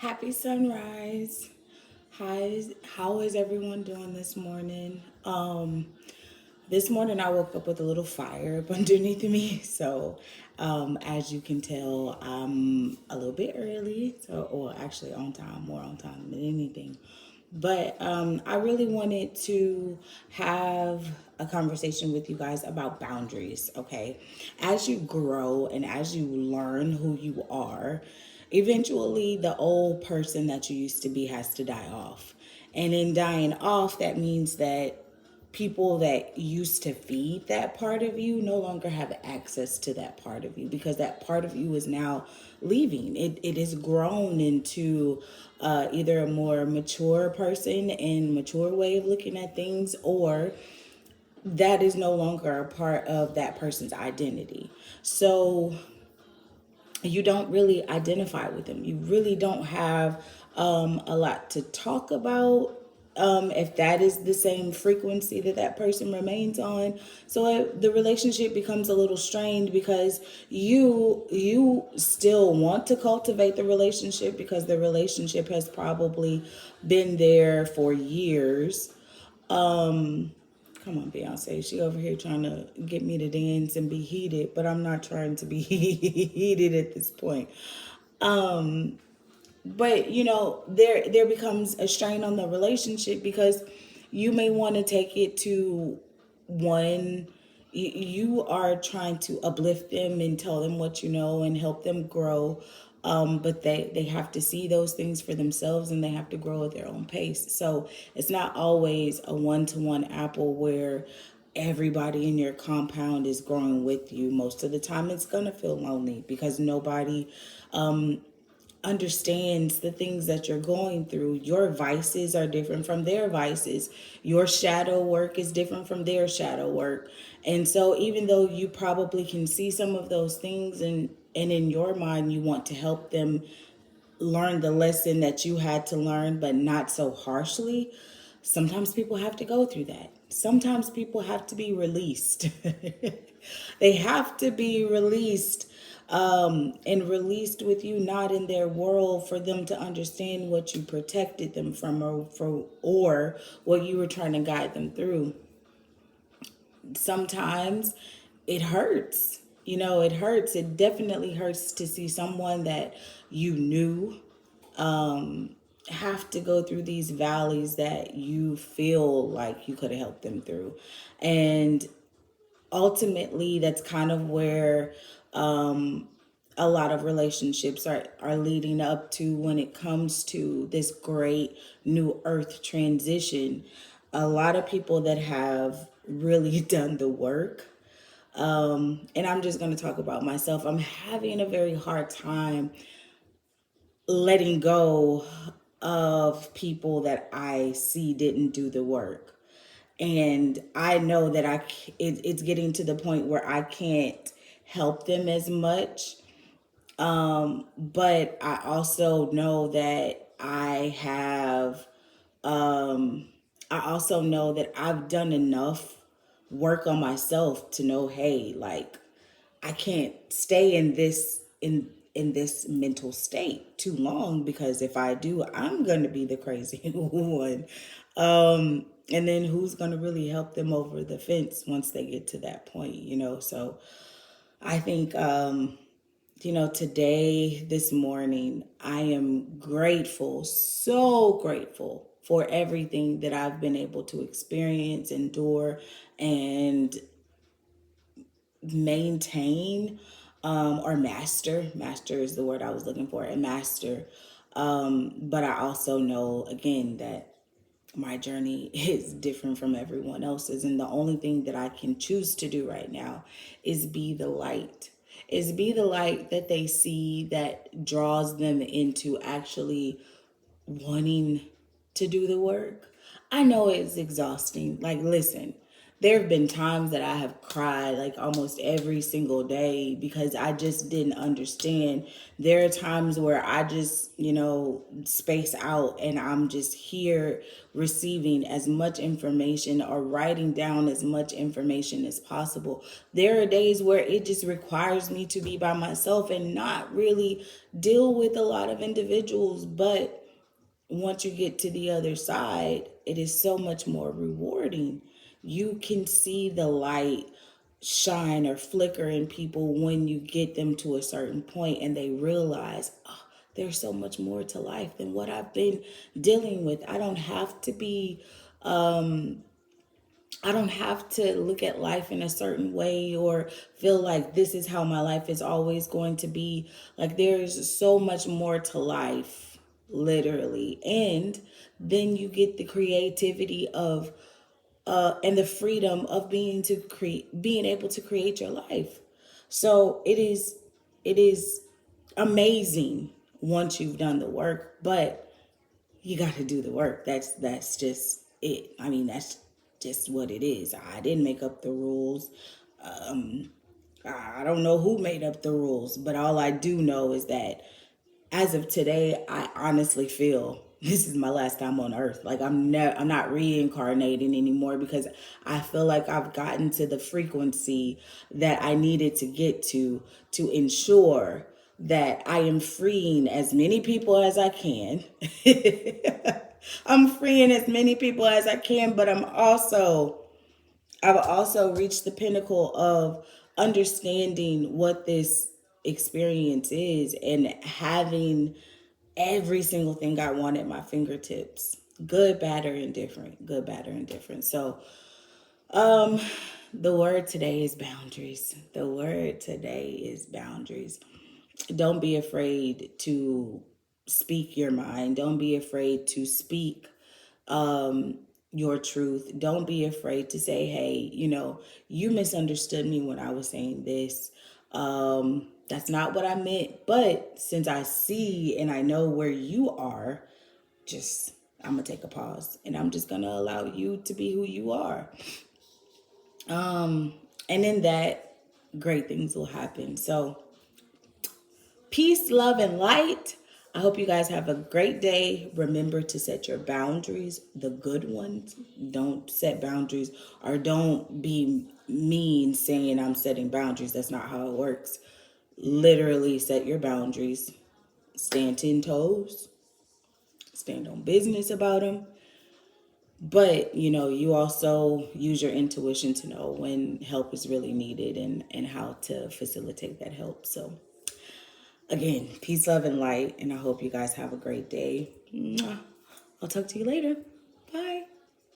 Happy sunrise. How is everyone doing this morning? This morning I woke up with a little fire up underneath me. So, as you can tell, I'm a little bit early. So, or actually on time, more on time than anything. But I really wanted to have a conversation with you guys about boundaries, okay? As you grow and as you learn who you are, eventually the old person that you used to be has to die off. And in dying off, that means that people that used to feed that part of you no longer have access to that part of you because that part of you is now leaving. It is grown into either a more mature person and mature way of looking at things, or that is no longer a part of that person's identity. So you don't really identify with them. You really don't have a lot to talk about if that is the same frequency that that person remains on. So the relationship becomes a little strained because you still want to cultivate the relationship because the relationship has probably been there for years. Come on, Beyonce. She over here trying to get me to dance and be heated, but I'm not trying to be heated at this point. But there becomes a strain on the relationship because you may want to take it to one. You are trying to uplift them and tell them what you know and help them grow, but they have to see those things for themselves and they have to grow at their own pace. So it's not always a one-to-one apple where everybody in your compound is growing with you. Most of the time it's going to feel lonely because nobody understands the things that you're going through. Your vices are different from their vices. Your shadow work is different from their shadow work. And so even though you probably can see some of those things and in your mind you want to help them learn the lesson that you had to learn but not so harshly, sometimes people have to go through that. Sometimes people have to be released. They have to be released, and released with you not in their world for them to understand what you protected them from, or what you were trying to guide them through. Sometimes it hurts. It hurts. It definitely hurts to see someone that you knew have to go through these valleys that you feel like you could have helped them through. And ultimately, that's kind of where a lot of relationships are leading up to when it comes to this great new earth transition. A lot of people that have really done the work, and I'm just going to talk about myself. I'm having a very hard time letting go of people that I see didn't do the work. And I know that it's getting to the point where I can't help them as much. But I also know that I also know that I've done enough work on myself to know, hey, like I can't stay in this mental state too long because if I do, I'm gonna be the crazy one. And then who's gonna really help them over the fence once they get to that point? So I think today, this morning, I am grateful, so grateful for everything that I've been able to experience, endure, and maintain, or master. Master is the word I was looking for, and master. But I also know, again, that my journey is different from everyone else's. And the only thing that I can choose to do right now is be the light. Is be the light that they see that draws them into actually wanting to do the work. I know it's exhausting. Like, listen, there have been times that I have cried like almost every single day because I just didn't understand. There are times where I just, space out and I'm just here receiving as much information or writing down as much information as possible. There are days where it just requires me to be by myself and not really deal with a lot of individuals, but once you get to the other side, it is so much more rewarding. You can see the light shine or flicker in people when you get them to a certain point and they realize, oh, there's so much more to life than what I've been dealing with. I don't have to look at life in a certain way or feel like this is how my life is always going to be. Like there's so much more to life, literally. And then you get the creativity of and the freedom of being able to create your life. So it is amazing once you've done the work, but you got to do the work. That's just it. I mean, that's just what it is. I didn't make up the rules. Um, I don't know who made up the rules, but all I do know is that as of today, I honestly feel this is my last time on earth. Like I'm not reincarnating anymore because I feel like I've gotten to the frequency that I needed to get to ensure that I am freeing as many people as I can. I'm freeing as many people as I can, but I've also reached the pinnacle of understanding what this experience is and having every single thing I want at my fingertips. Good, bad, or indifferent. Good, bad, or indifferent. So, um, the word today is boundaries. The word today is boundaries. Don't be afraid to speak your mind. Don't be afraid to speak um, your truth. Don't be afraid to say, hey, you misunderstood me when I was saying this. That's not what I meant. But since I see and I know where you are, just I'm gonna take a pause and I'm just gonna allow you to be who you are. And in that, great things will happen. So peace, love, and light. I hope you guys have a great day. Remember to set your boundaries, the good ones. Don't set boundaries or don't be mean saying I'm setting boundaries. That's not how it works. Literally set your boundaries. Stand 10 toes. Stand on business about them. But, you also use your intuition to know when help is really needed and how to facilitate that help. So, again, peace, love, and light. And I hope you guys have a great day. Mwah. I'll talk to you later.